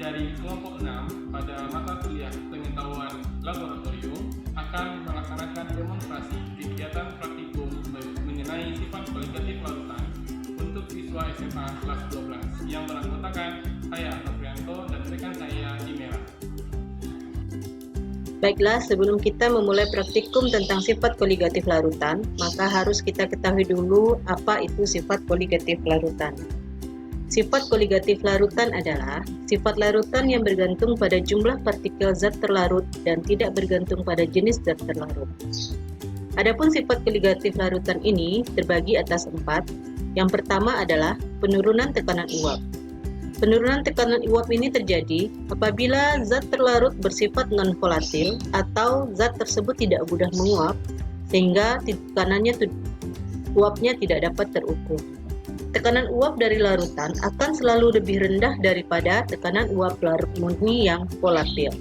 dari kelompok 6 pada mata kuliah pengetahuan laboratorium akan melaksanakan demonstrasi kegiatan praktikum mengenai sifat kualitatif larutan untuk siswa SMA kelas 12 yang beranggotakan saya Noprianto dan rekan saya Imera. Baiklah, sebelum kita memulai praktikum tentang sifat koligatif larutan, maka harus kita ketahui dulu apa itu sifat koligatif larutan. Sifat koligatif larutan adalah sifat larutan yang bergantung pada jumlah partikel zat terlarut dan tidak bergantung pada jenis zat terlarut. Adapun sifat koligatif larutan ini terbagi atas 4. Yang pertama adalah penurunan tekanan uap. Penurunan tekanan uap ini terjadi apabila zat terlarut bersifat non-volatil atau zat tersebut tidak mudah menguap sehingga uapnya tidak dapat terukur. Tekanan uap dari larutan akan selalu lebih rendah daripada tekanan uap larut murni yang volatil.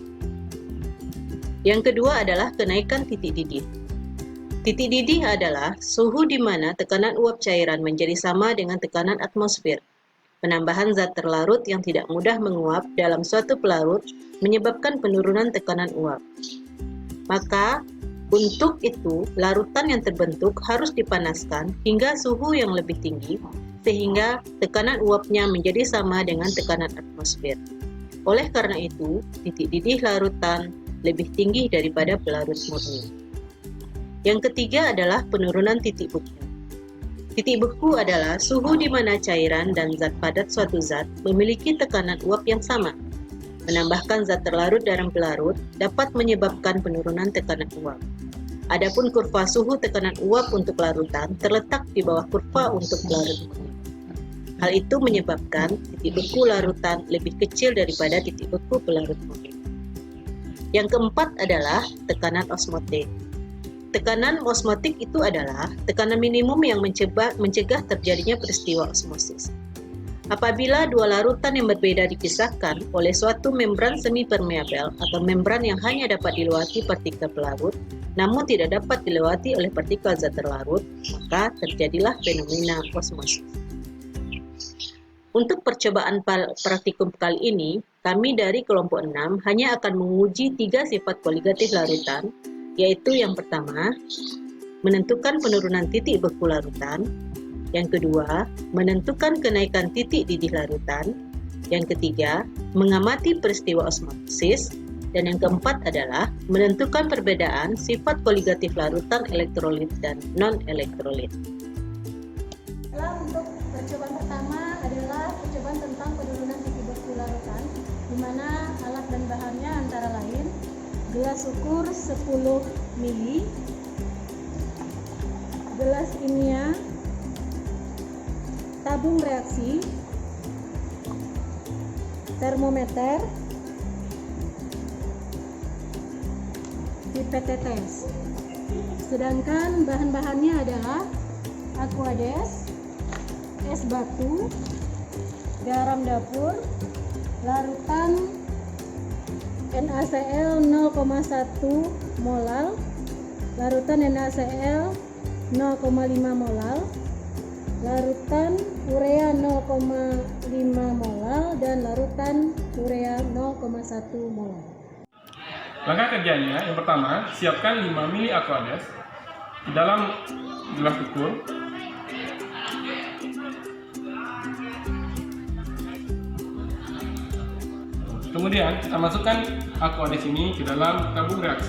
Yang kedua adalah kenaikan titik didih. Titik didih adalah suhu di mana tekanan uap cairan menjadi sama dengan tekanan atmosfer. Penambahan zat terlarut yang tidak mudah menguap dalam suatu pelarut menyebabkan penurunan tekanan uap. Maka, untuk itu, larutan yang terbentuk harus dipanaskan hingga suhu yang lebih tinggi, sehingga tekanan uapnya menjadi sama dengan tekanan atmosfer. Oleh karena itu, titik didih larutan lebih tinggi daripada pelarut murni. Yang ketiga adalah penurunan titik beku. Titik beku adalah suhu di mana cairan dan zat padat suatu zat memiliki tekanan uap yang sama. Menambahkan zat terlarut dalam pelarut dapat menyebabkan penurunan tekanan uap. Adapun kurva suhu tekanan uap untuk larutan terletak di bawah kurva untuk pelarut murni. Hal itu menyebabkan titik beku larutan lebih kecil daripada titik beku pelarut murni. Yang keempat adalah tekanan osmotik. Tekanan osmotik itu adalah tekanan minimum yang mencegah terjadinya peristiwa osmosis. Apabila dua larutan yang berbeda dipisahkan oleh suatu membran semi-permeabel atau membran yang hanya dapat dilewati partikel pelarut, namun tidak dapat dilewati oleh partikel zat terlarut, maka terjadilah fenomena osmosis. Untuk percobaan praktikum kali ini, kami dari kelompok 6 hanya akan menguji 3 sifat koligatif larutan, yaitu yang pertama, menentukan penurunan titik beku larutan, yang kedua, menentukan kenaikan titik didih larutan, yang ketiga, mengamati peristiwa osmosis, dan yang keempat adalah menentukan perbedaan sifat koligatif larutan elektrolit dan non-elektrolit. Untuk percobaan pertama adalah percobaan tentang penurunan titik beku larutan, di mana alat dan bahannya antara lain gelas ukur 10 mili, gelas kimia, tabung reaksi, termometer, pipet tetes. Sedangkan bahan-bahannya adalah aquades, es batu, garam dapur, larutan NaCl 0,1 molal, larutan NaCl 0,5 molal, larutan urea 0,5 molal, dan larutan urea 0,1 molal. Langkah kerjanya yang pertama, siapkan 5 mili aquades di dalam gelas ukur. Kemudian kita masukkan aquades ini ke dalam tabung reaksi.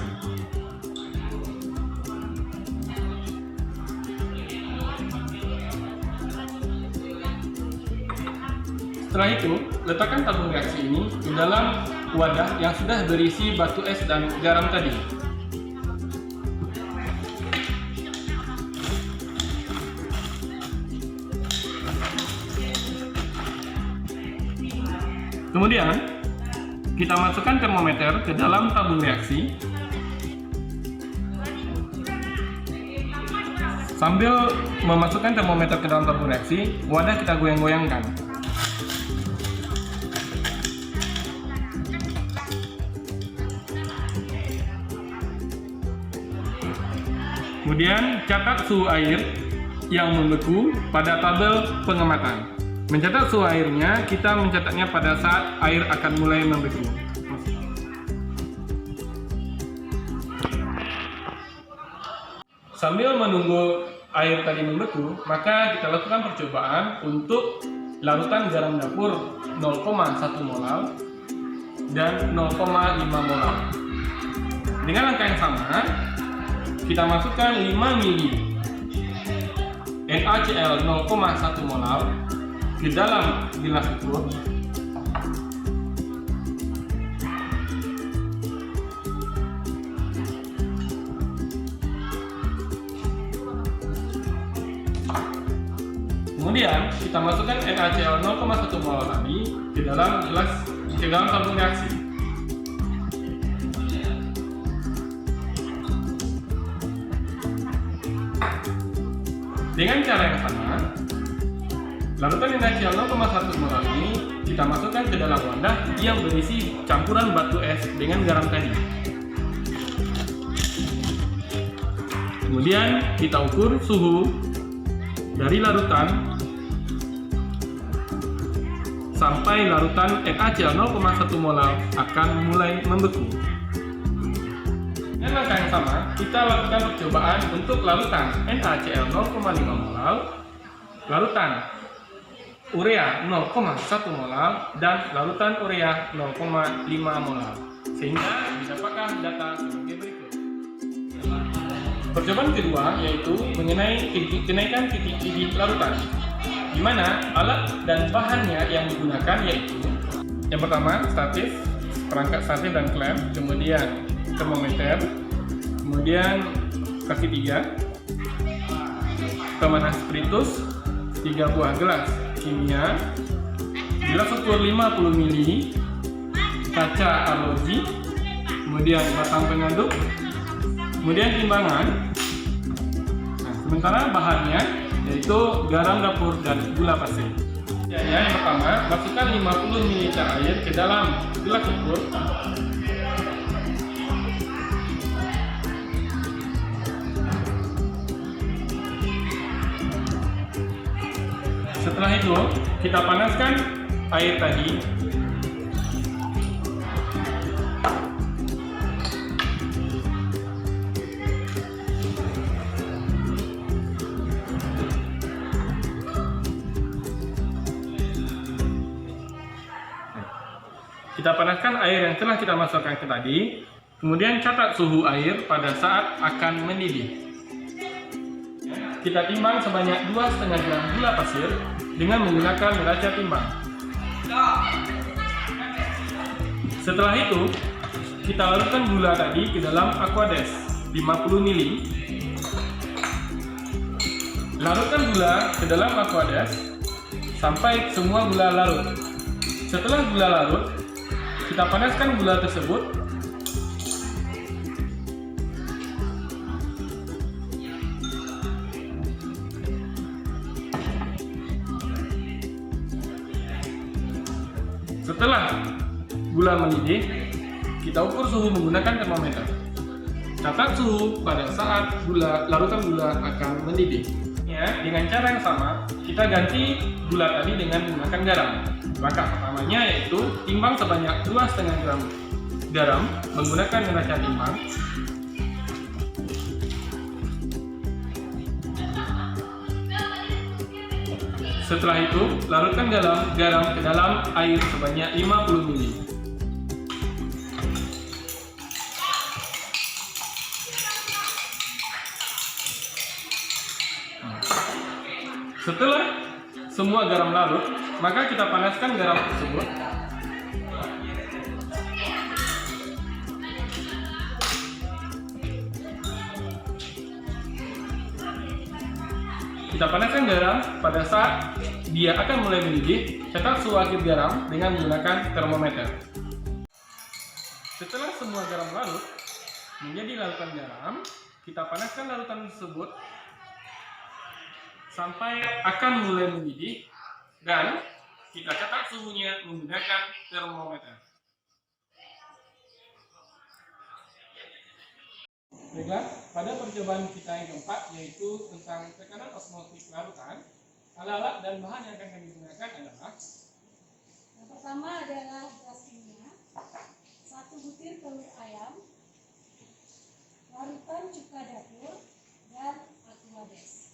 Setelah itu, letakkan tabung reaksi ini ke dalam wadah yang sudah berisi batu es dan garam tadi. Kemudian, kita masukkan termometer ke dalam tabung reaksi. Sambil memasukkan termometer ke dalam tabung reaksi, wadah kita goyang-goyangkan. Kemudian catat suhu air yang membeku pada tabel pengamatan. Mencatat suhu airnya, kita mencatatnya pada saat air akan mulai membeku. Sambil menunggu air tadi membeku, maka kita lakukan percobaan untuk larutan garam dapur 0,1 molar dan 0,5 molar. Dengan langkah yang sama, kita masukkan 5 ml NaCl 0,1 molar ke dalam gelas ukur. Kemudian kita masukkan NaCl 0,1 mol tadi ke dalam tabung reaksi. Dengan cara yang sama, larutan NaCl 0,1 mol ini kita masukkan ke dalam wadah yang berisi campuran batu es dengan garam tadi. Kemudian kita ukur suhu dari larutan sampai larutan NaCl 0,1 molar akan mulai membeku. Dengan langkah yang sama, kita lakukan percobaan untuk larutan NaCl 0,5 molar, larutan urea 0,1 molar, dan larutan urea 0,5 molar, sehingga didapatkan data sebagai berikut. Percobaan kedua yaitu mengenai kenaikan titik larutan, di mana alat dan bahannya yang digunakan yaitu yang pertama statif, perangkat statif dan klem, kemudian termometer, kemudian kaki 3, pemanas spiritus, 3 buah gelas kimia, gelas ukur 50 ml, kaca arloji, kemudian batang pengaduk, kemudian timbangan. Nah, sementara bahannya yaitu garam dapur dan gula pasir. Yang pertama, masukkan 50 ml air ke dalam gelas ukur. Setelah itu, kita panaskan air tadi. Kita panaskan air yang telah kita masukkan ke tadi, kemudian catat suhu air pada saat akan mendidih. Kita timbang sebanyak 2,5 gram gula pasir dengan menggunakan neraca timbang. Setelah itu, kita larutkan gula tadi ke dalam aquades 50 ml. Larutkan gula ke dalam aquades sampai semua gula larut. Setelah gula larut, kita panaskan gula tersebut. Setelah gula mendidih, kita ukur suhu menggunakan termometer. Catat suhu pada saat larutan gula akan mendidih. Ya, dengan cara yang sama, kita ganti gula tadi dengan menggunakan garam. Langkah pertamanya yaitu timbang sebanyak 2,5 gram garam menggunakan neraca timbang. Setelah itu, larutkan garam ke dalam air sebanyak 50 ml. Setelah semua garam larut, maka kita panaskan garam tersebut. Kita panaskan garam pada saat dia akan mulai mendidih. Catat suhu akhir garam dengan menggunakan termometer. Setelah semua garam larut menjadi larutan garam, kita panaskan larutan tersebut sampai akan mulai mendidih dan kita catat suhunya menggunakan termometer. Baiklah, pada percobaan kita yang keempat yaitu tentang tekanan osmotik larutan, Alat-alat dan bahan yang akan kami gunakan adalah Yang pertama adalah gas kimia, 1 butir telur ayam, larutan cuka dapur, dan aquades.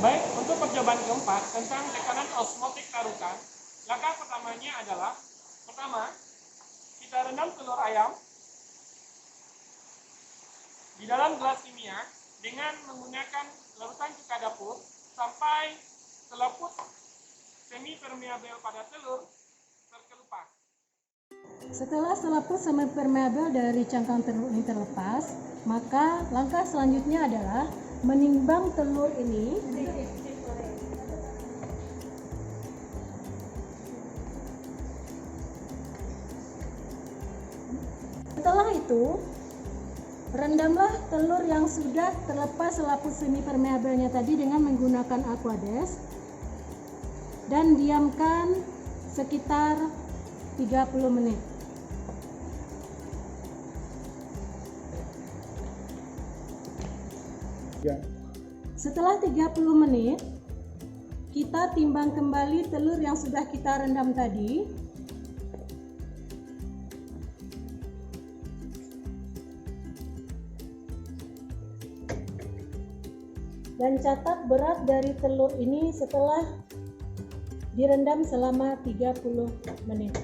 baik. Untuk percobaan keempat tentang tekanan osmotik larutan, langkah pertamanya adalah pertama, kita rendam telur ayam di dalam gelas kimia dengan menggunakan larutan cuka dapur sampai selaput semi permeabel pada telur terkelupas. Setelah selaput semi permeabel dari cangkang telur ini terlepas, maka langkah selanjutnya adalah menimbang telur ini. Setelah itu, rendamlah telur yang sudah terlepas selaput semi permeabelnya tadi dengan menggunakan aquades dan diamkan sekitar 30 menit. Setelah 30 menit, kita timbang kembali telur yang sudah kita rendam tadi. Dan catat berat dari telur ini setelah direndam selama 30 menit.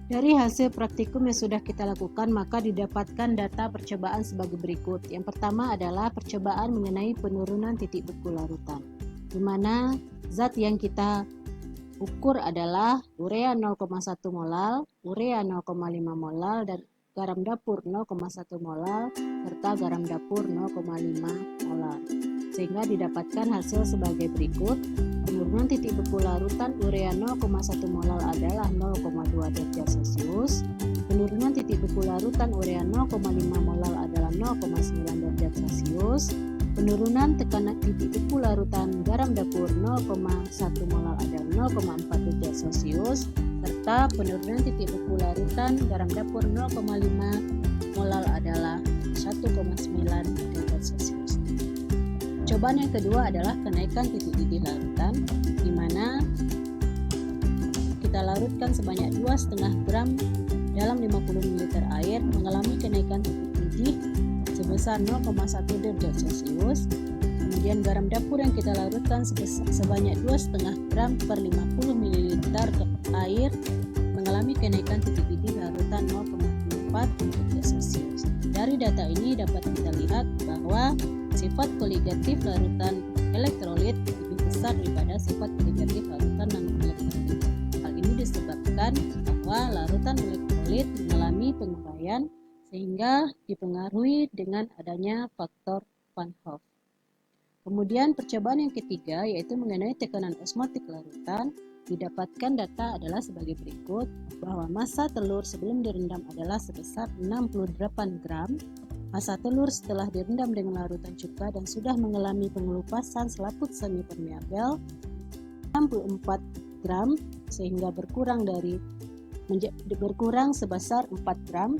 Dari hasil praktikum yang sudah kita lakukan, maka didapatkan data percobaan sebagai berikut. Yang pertama adalah percobaan mengenai penurunan titik beku larutan, di mana zat yang kita ukur adalah urea 0,1 molal, urea 0,5 molal, dan garam dapur 0,1 molal, serta garam dapur 0,5 molal. Sehingga didapatkan hasil sebagai berikut. Penurunan titik beku larutan urea 0,1 molal adalah 0,2 derajat Celcius. Penurunan titik beku larutan urea 0,5 molal adalah 0,9 derajat Celcius. Penurunan tekanan titik beku larutan garam dapur 0,1 molal adalah 0,4 derajat Celcius. Serta penurunan titik beku larutan garam dapur 0,5 molal adalah 1,9 derajat Celcius. Cobaan yang kedua adalah kenaikan titik didih larutan, di mana kita larutkan sebanyak 2,5 gram dalam 50 ml air mengalami kenaikan titik didih sebesar 0,1 derajat Celcius. Kemudian garam dapur yang kita larutkan sebanyak 2,5 gram per 50 ml air mengalami kenaikan titik didih larutan 0,4 derajat Celcius. Dari data ini dapat kita lihat bahwa sifat koligatif larutan elektrolit lebih besar daripada sifat koligatif larutan non-elektrolit. Hal ini disebabkan bahwa larutan elektrolit mengalami penguraian sehingga dipengaruhi dengan adanya faktor Van Hoff. Kemudian percobaan yang ketiga yaitu mengenai tekanan osmotik larutan. Didapatkan data adalah sebagai berikut, bahwa massa telur sebelum direndam adalah sebesar 68 gram. Massa telur setelah direndam dengan larutan cuka dan sudah mengalami pengelupasan selaput semi permeabel 64 gram, sehingga berkurang sebesar 4 gram.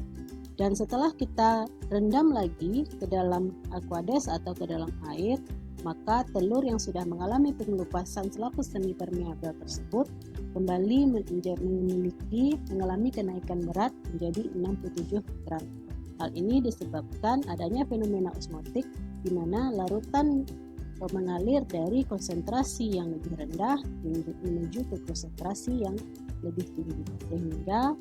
Dan setelah kita rendam lagi ke dalam aquades atau ke dalam air, maka telur yang sudah mengalami pengelupasan selaput semi permeabel tersebut kembali mengalami kenaikan berat menjadi 67 gram. Hal ini disebabkan adanya fenomena osmotik di mana larutan mengalir dari konsentrasi yang lebih rendah menuju ke konsentrasi yang lebih tinggi, sehingga